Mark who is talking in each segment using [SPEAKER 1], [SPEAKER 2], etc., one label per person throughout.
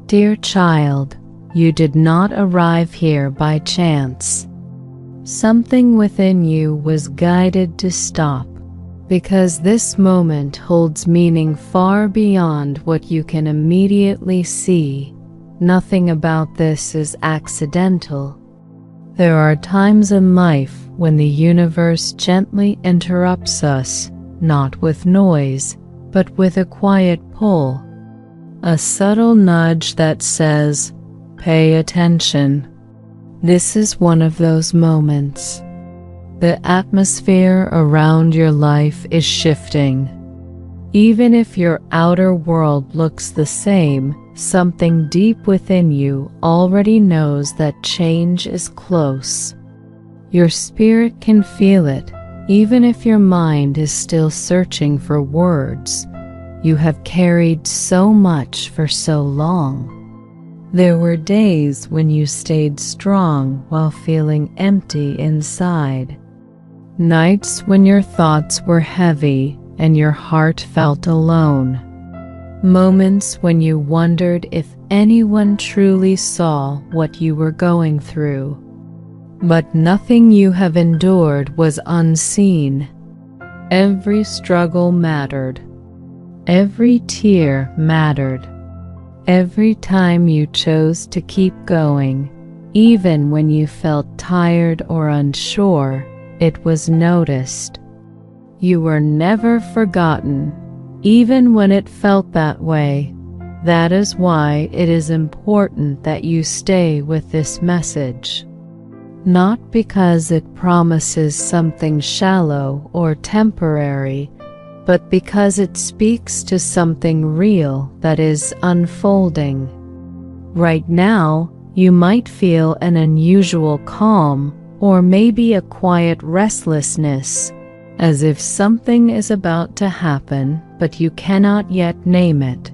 [SPEAKER 1] Dear child, you did not arrive here by chance. Something within you was guided to stop, because this moment holds meaning far beyond what you can immediately see. Nothing about this is accidental. There are times in life when the universe gently interrupts us, not with noise, but with a quiet pull. A subtle nudge that says, "Pay attention." This is one of those moments. The atmosphere around your life is shifting. Even if your outer world looks the same, something deep within you already knows that change is close. Your spirit can feel it, even if your mind is still searching for words. You have carried so much for so long. There were days when you stayed strong while feeling empty inside. Nights when your thoughts were heavy and your heart felt alone. Moments when you wondered if anyone truly saw what you were going through. But nothing you have endured was unseen. Every struggle mattered. Every tear mattered. Every time you chose to keep going, even when you felt tired or unsure, it was noticed. You were never forgotten, even when it felt that way. That is why it is important that you stay with this message. Not because it promises something shallow or temporary, but because it speaks to something real that is unfolding. Right now, you might feel an unusual calm, or maybe a quiet restlessness, as if something is about to happen, but you cannot yet name it.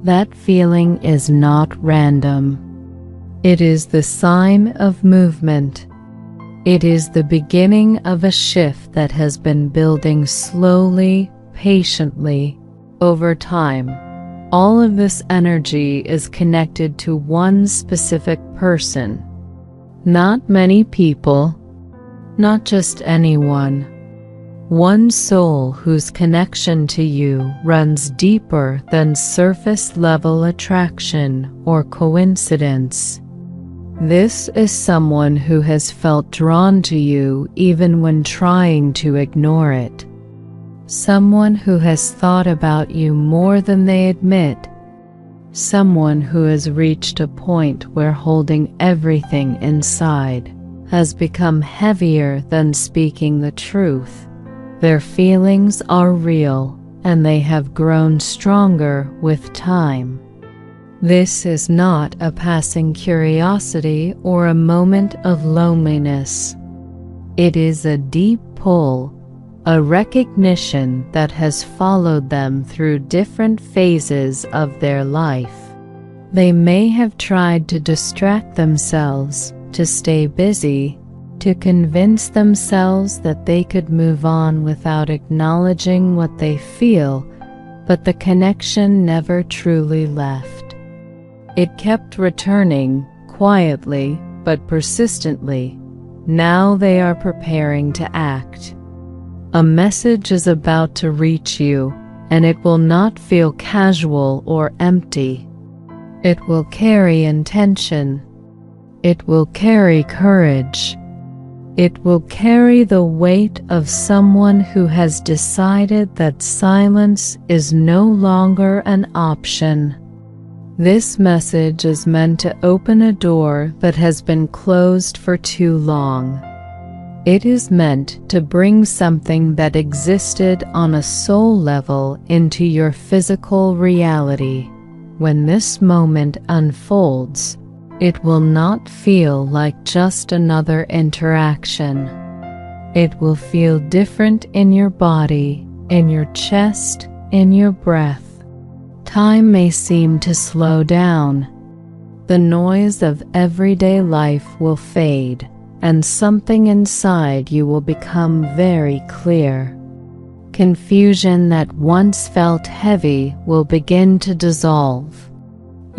[SPEAKER 1] That feeling is not random. It is the sign of movement. It is the beginning of a shift that has been building slowly, patiently, over time. All of this energy is connected to one specific person. Not many people, not just anyone. One soul whose connection to you runs deeper than surface-level attraction or coincidence. This is someone who has felt drawn to you even when trying to ignore it. Someone who has thought about you more than they admit. Someone who has reached a point where holding everything inside has become heavier than speaking the truth. Their feelings are real, and they have grown stronger with time. This is not a passing curiosity or a moment of loneliness. It is a deep pull, a recognition that has followed them through different phases of their life. They may have tried to distract themselves, to stay busy, to convince themselves that they could move on without acknowledging what they feel, but the connection never truly left. It kept returning, quietly but persistently. Now they are preparing to act. A message is about to reach you, and it will not feel casual or empty. It will carry intention. It will carry courage. It will carry the weight of someone who has decided that silence is no longer an option. This message is meant to open a door that has been closed for too long. It is meant to bring something that existed on a soul level into your physical reality. When this moment unfolds, it will not feel like just another interaction. It will feel different in your body, in your chest, in your breath. Time may seem to slow down. The noise of everyday life will fade, and something inside you will become very clear. Confusion that once felt heavy will begin to dissolve.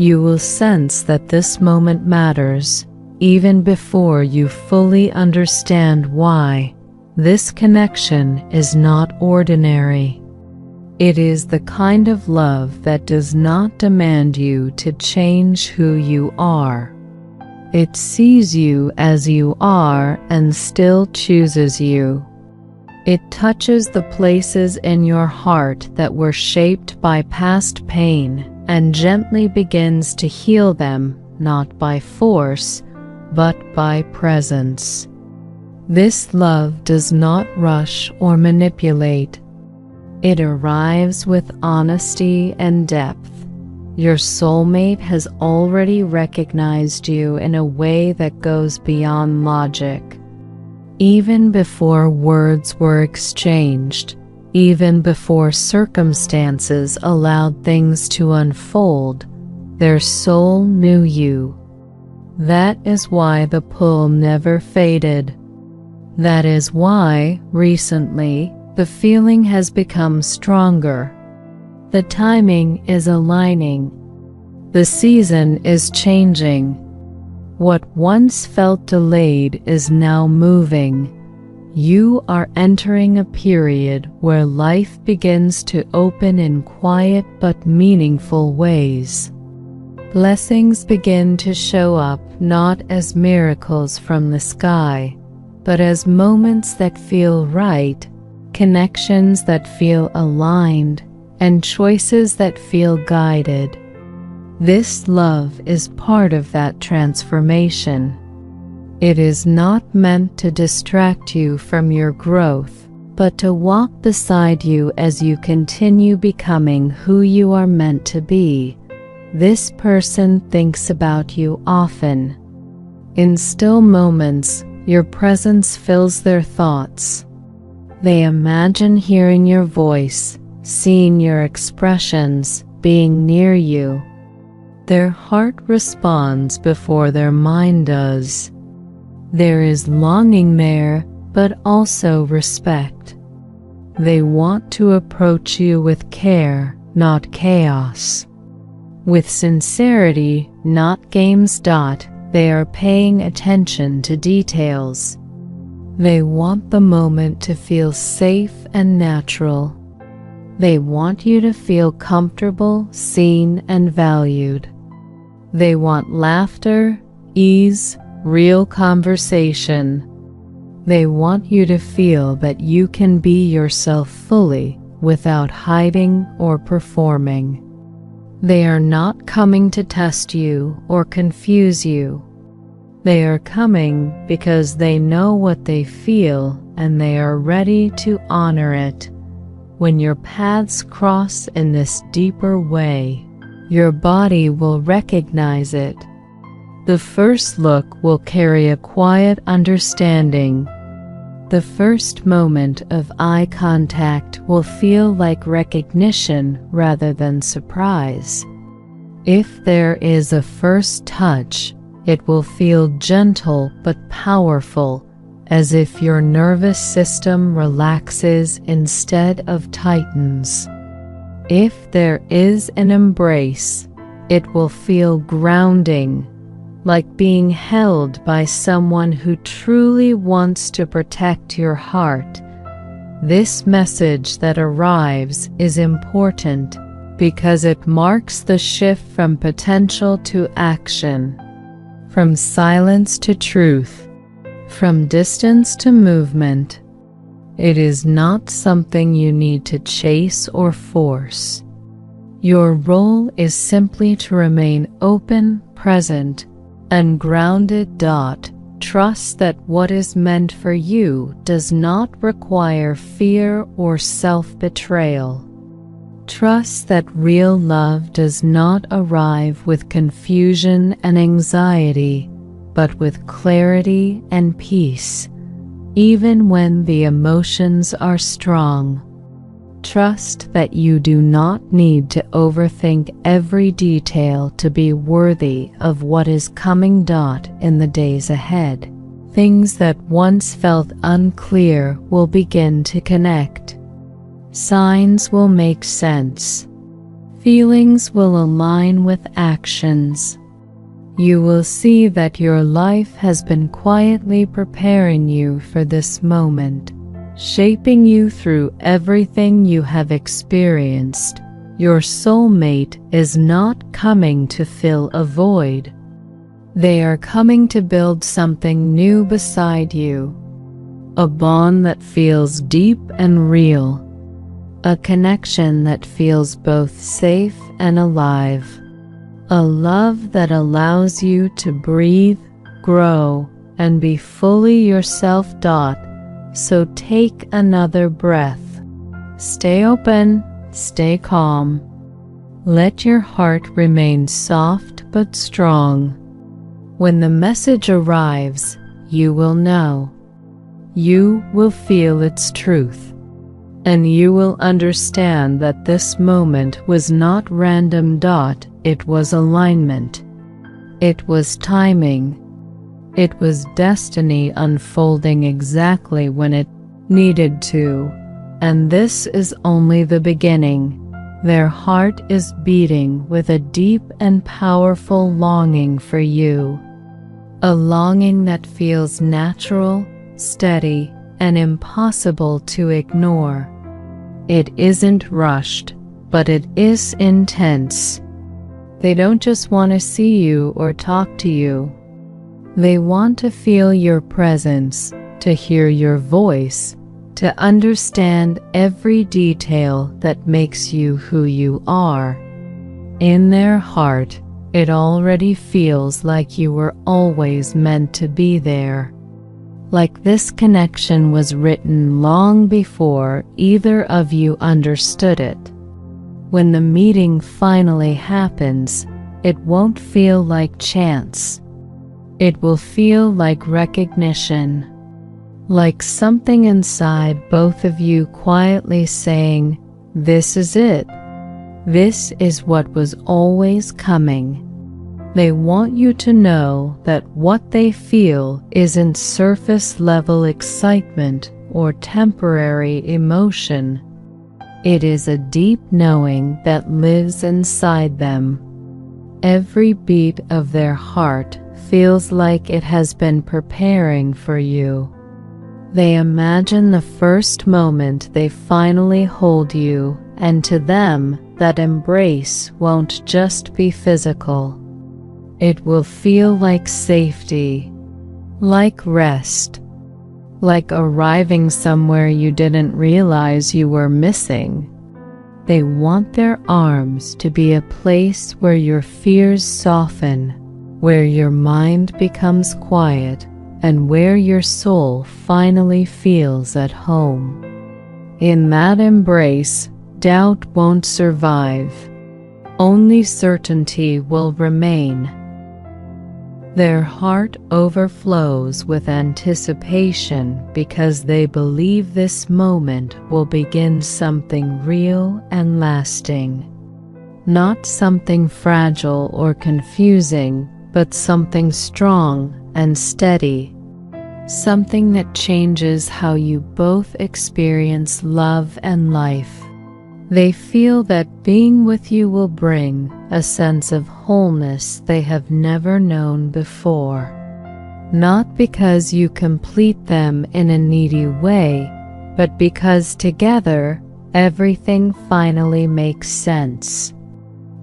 [SPEAKER 1] You will sense that this moment matters, even before you fully understand why. This connection is not ordinary. It is the kind of love that does not demand you to change who you are. It sees you as you are and still chooses you. It touches the places in your heart that were shaped by past pain and gently begins to heal them, not by force, but by presence. This love does not rush or manipulate. It arrives with honesty and depth. Your soulmate has already recognized you in a way that goes beyond logic. Even before words were exchanged, even before circumstances allowed things to unfold, their soul knew you. That is why the pull never faded. That is why, recently, the feeling has become stronger. The timing is aligning. The season is changing. What once felt delayed is now moving. You are entering a period where life begins to open in quiet but meaningful ways. Blessings begin to show up not as miracles from the sky, but as moments that feel right, connections that feel aligned, and choices that feel guided. This love is part of that transformation. It is not meant to distract you from your growth, but to walk beside you as you continue becoming who you are meant to be. This person thinks about you often. In still moments, your presence fills their thoughts. They imagine hearing your voice, seeing your expressions, being near you. Their heart responds before their mind does. There is longing there, but also respect. They want to approach you with care, not chaos. With sincerity, not games. They are paying attention to details. They want the moment to feel safe and natural. They want you to feel comfortable, seen, and valued. They want laughter, ease, real conversation. They want you to feel that you can be yourself fully without hiding or performing. They are not coming to test you or confuse you. They are coming because they know what they feel and they are ready to honor it. When your paths cross in this deeper way, your body will recognize it. The first look will carry a quiet understanding. The first moment of eye contact will feel like recognition rather than surprise. If there is a first touch, it will feel gentle but powerful, as if your nervous system relaxes instead of tightens. If there is an embrace, it will feel grounding, like being held by someone who truly wants to protect your heart. This message that arrives is important because it marks the shift from potential to action, from silence to truth, from distance to movement. It is not something you need to chase or force. Your role is simply to remain open, present, and grounded. Trust that what is meant for you does not require fear or self-betrayal. Trust that real love does not arrive with confusion and anxiety, but with clarity and peace, even when the emotions are strong. Trust that you do not need to overthink every detail to be worthy of what is coming. In the days ahead, things that once felt unclear will begin to connect. Signs will make sense. Feelings will align with actions. You will see that your life has been quietly preparing you for this moment, shaping you through everything you have experienced. Your soulmate is not coming to fill a void. They are coming to build something new beside you. A bond that feels deep and real. A connection that feels both safe and alive. A love that allows you to breathe, grow, and be fully yourself. So take another breath. Stay open, stay calm. Let your heart remain soft but strong. When the message arrives, you will know. You will feel its truth. And you will understand that this moment was not random. It was alignment. It was timing. It was destiny unfolding exactly when it needed to. And this is only the beginning. Their heart is beating with a deep and powerful longing for you. A longing that feels natural, steady, and impossible to ignore. It isn't rushed, but it is intense. They don't just want to see you or talk to you. They want to feel your presence, to hear your voice, to understand every detail that makes you who you are. In their heart, it already feels like you were always meant to be there. Like this connection was written long before either of you understood it. When the meeting finally happens, it won't feel like chance. It will feel like recognition. Like something inside both of you quietly saying, "This is it. This is what was always coming." They want you to know that what they feel isn't surface-level excitement or temporary emotion. It is a deep knowing that lives inside them. Every beat of their heart feels like it has been preparing for you. They imagine the first moment they finally hold you, and to them, that embrace won't just be physical. It will feel like safety, like rest, like arriving somewhere you didn't realize you were missing. They want their arms to be a place where your fears soften, where your mind becomes quiet, and where your soul finally feels at home. In that embrace, doubt won't survive. Only certainty will remain. Their heart overflows with anticipation because they believe this moment will begin something real and lasting. Not something fragile or confusing, but something strong and steady. Something that changes how you both experience love and life. They feel that being with you will bring a sense of wholeness they have never known before. Not because you complete them in a needy way, but because together everything finally makes sense.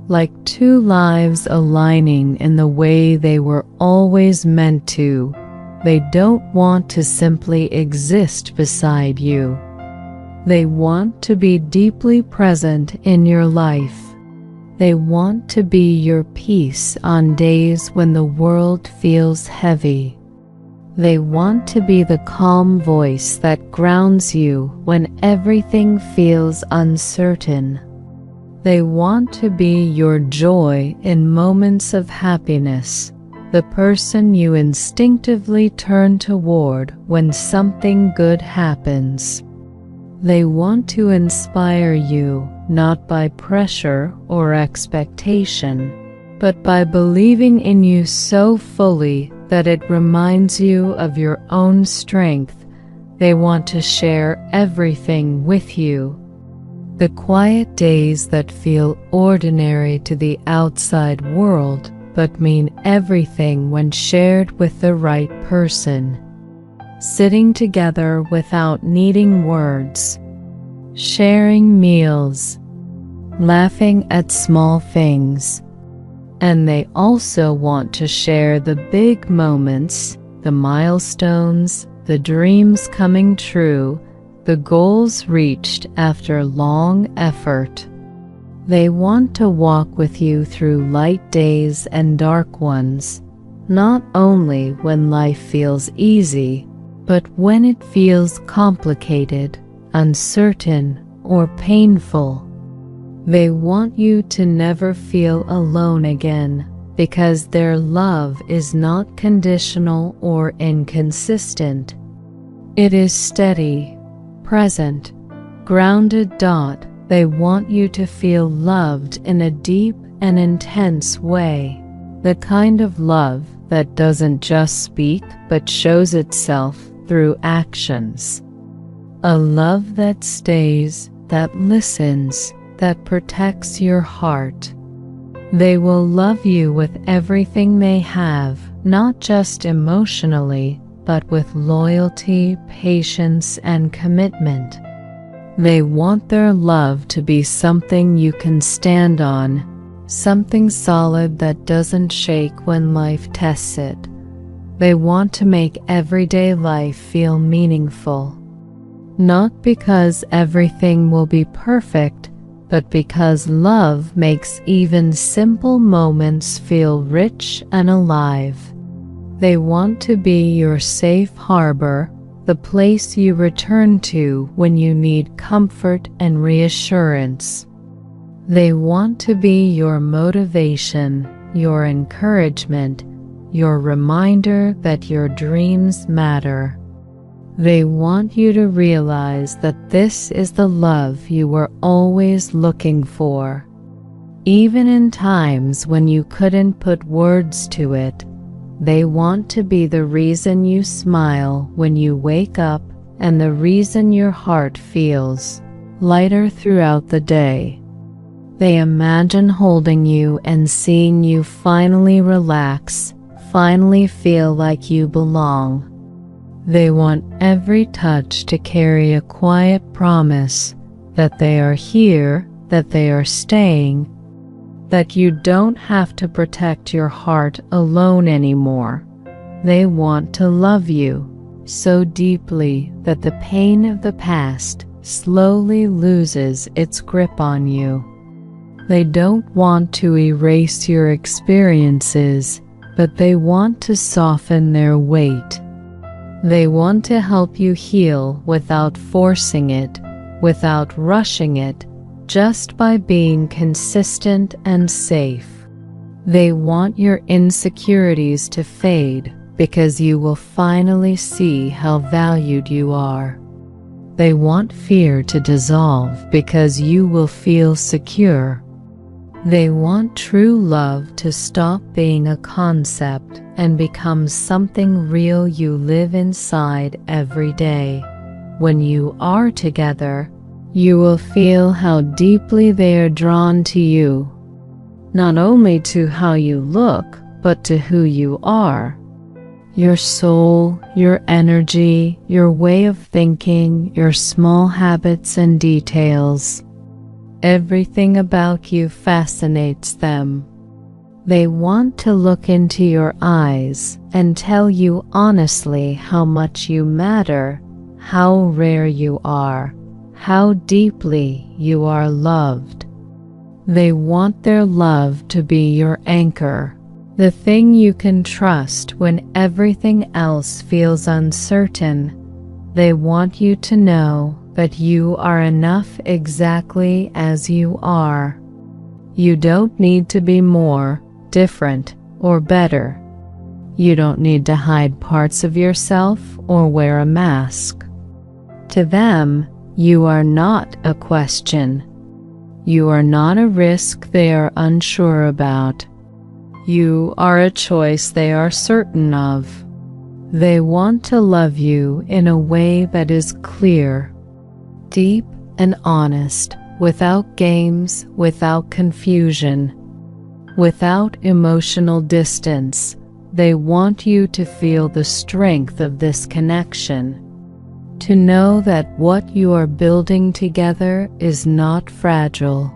[SPEAKER 1] Like two lives aligning in the way they were always meant to. They don't want to simply exist beside you. They want to be deeply present in your life. They want to be your peace on days when the world feels heavy. They want to be the calm voice that grounds you when everything feels uncertain. They want to be your joy in moments of happiness, the person you instinctively turn toward when something good happens. They want to inspire you, not by pressure or expectation, but by believing in you so fully that it reminds you of your own strength. They want to share everything with you. The quiet days that feel ordinary to the outside world but mean everything when shared with the right person. Sitting together without needing words. Sharing meals. Laughing at small things. And they also want to share the big moments, the milestones, the dreams coming true, the goals reached after long effort. They want to walk with you through light days and dark ones, not only when life feels easy, but when it feels complicated, uncertain, or painful. They want you to never feel alone again, because their love is not conditional or inconsistent. It is steady, present, grounded. They want you to feel loved in a deep and intense way, the kind of love that doesn't just speak but shows itself through actions. A love that stays, that listens, that protects your heart. They will love you with everything they have, not just emotionally, but with loyalty, patience, and commitment. They want their love to be something you can stand on, something solid that doesn't shake when life tests it. They want to make everyday life feel meaningful. Not because everything will be perfect, but because love makes even simple moments feel rich and alive. They want to be your safe harbor, the place you return to when you need comfort and reassurance. They want to be your motivation, your encouragement, your reminder that your dreams matter. They want you to realize that this is the love you were always looking for. Even in times when you couldn't put words to it, they want to be the reason you smile when you wake up and the reason your heart feels lighter throughout the day. They imagine holding you and seeing you finally relax, finally feel like you belong. They want every touch to carry a quiet promise that they are here, that they are staying, that you don't have to protect your heart alone anymore. They want to love you so deeply that the pain of the past slowly loses its grip on you. They don't want to erase your experiences, but they want to soften their weight. They want to help you heal without forcing it, without rushing it, just by being consistent and safe. They want your insecurities to fade because you will finally see how valued you are. They want fear to dissolve because you will feel secure. They want true love to stop being a concept and become something real you live inside every day. When you are together, you will feel how deeply they are drawn to you, not only to how you look, but to who you are. Your soul, your energy, your way of thinking, your small habits and details. Everything about you fascinates them. They want to look into your eyes and tell you honestly how much you matter, how rare you are, how deeply you are loved. They want their love to be your anchor, the thing you can trust when everything else feels uncertain. They want you to know that you are enough exactly as you are. You don't need to be more, different, or better. You don't need to hide parts of yourself or wear a mask. To them, you are not a question. You are not a risk they are unsure about. You are a choice they are certain of. They want to love you in a way that is clear, deep, and honest, without games, without confusion, without emotional distance. They want you to feel the strength of this connection, to know that what you are building together is not fragile.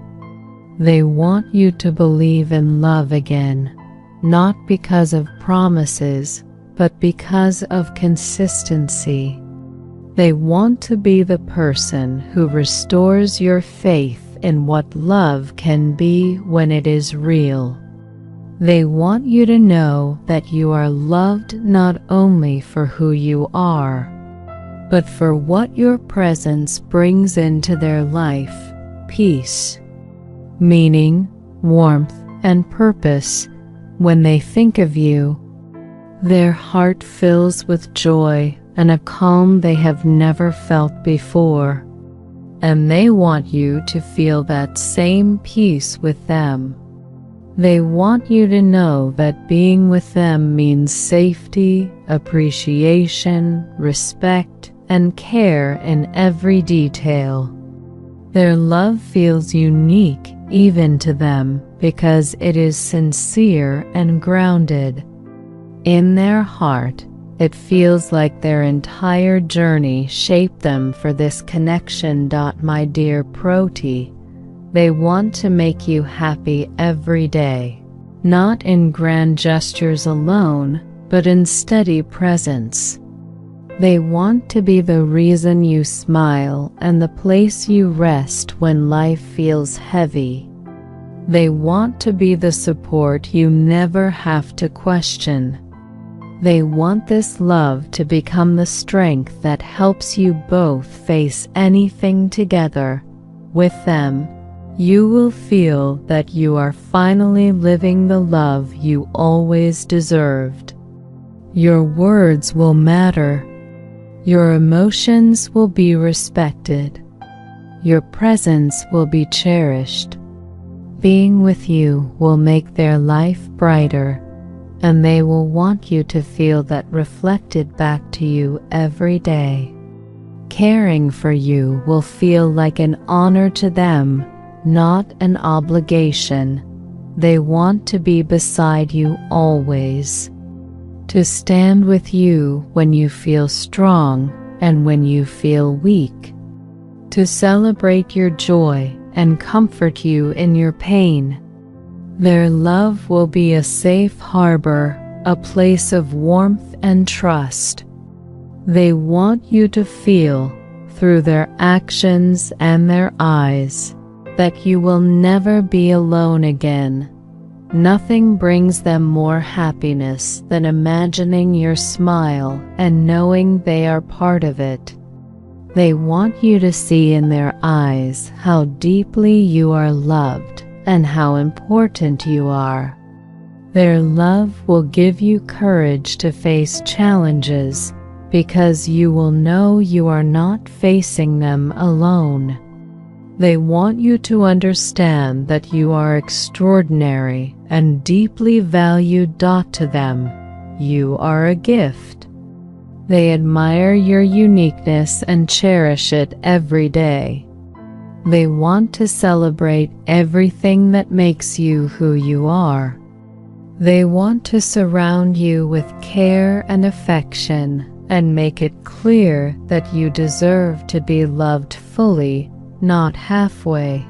[SPEAKER 1] They want you to believe in love again, not because of promises, but because of consistency. They want to be the person who restores your faith in what love can be when it is real. They want you to know that you are loved not only for who you are, but for what your presence brings into their life: peace, meaning, warmth, and purpose. When they think of you, their heart fills with joy and a calm they have never felt before, and they want you to feel that same peace with them. They want you to know that being with them means safety, appreciation, respect, and care in every detail. Their love feels unique even to them because it is sincere and grounded. In their heart, it feels like their entire journey shaped them for this connection. My dear Proti, they want to make you happy every day, not in grand gestures alone, but in steady presence. They want to be the reason you smile and the place you rest when life feels heavy. They want to be the support you never have to question. They want this love to become the strength that helps you both face anything together. With them, you will feel that you are finally living the love you always deserved. Your words will matter. Your emotions will be respected. Your presence will be cherished. Being with you will make their life brighter, and they will want you to feel that reflected back to you every day. Caring for you will feel like an honor to them, not an obligation. They want to be beside you always, to stand with you when you feel strong and when you feel weak, to celebrate your joy and comfort you in your pain. Their love will be a safe harbor, a place of warmth and trust. They want you to feel, through their actions and their eyes, that you will never be alone again. Nothing brings them more happiness than imagining your smile and knowing they are part of it. They want you to see in their eyes how deeply you are loved and how important you are. Their love will give you courage to face challenges because you will know you are not facing them alone. They want you to understand that you are extraordinary and deeply valued. To them, you are a gift. They admire your uniqueness and cherish it every day. They want to celebrate everything that makes you who you are. They want to surround you with care and affection and make it clear that you deserve to be loved fully, not halfway.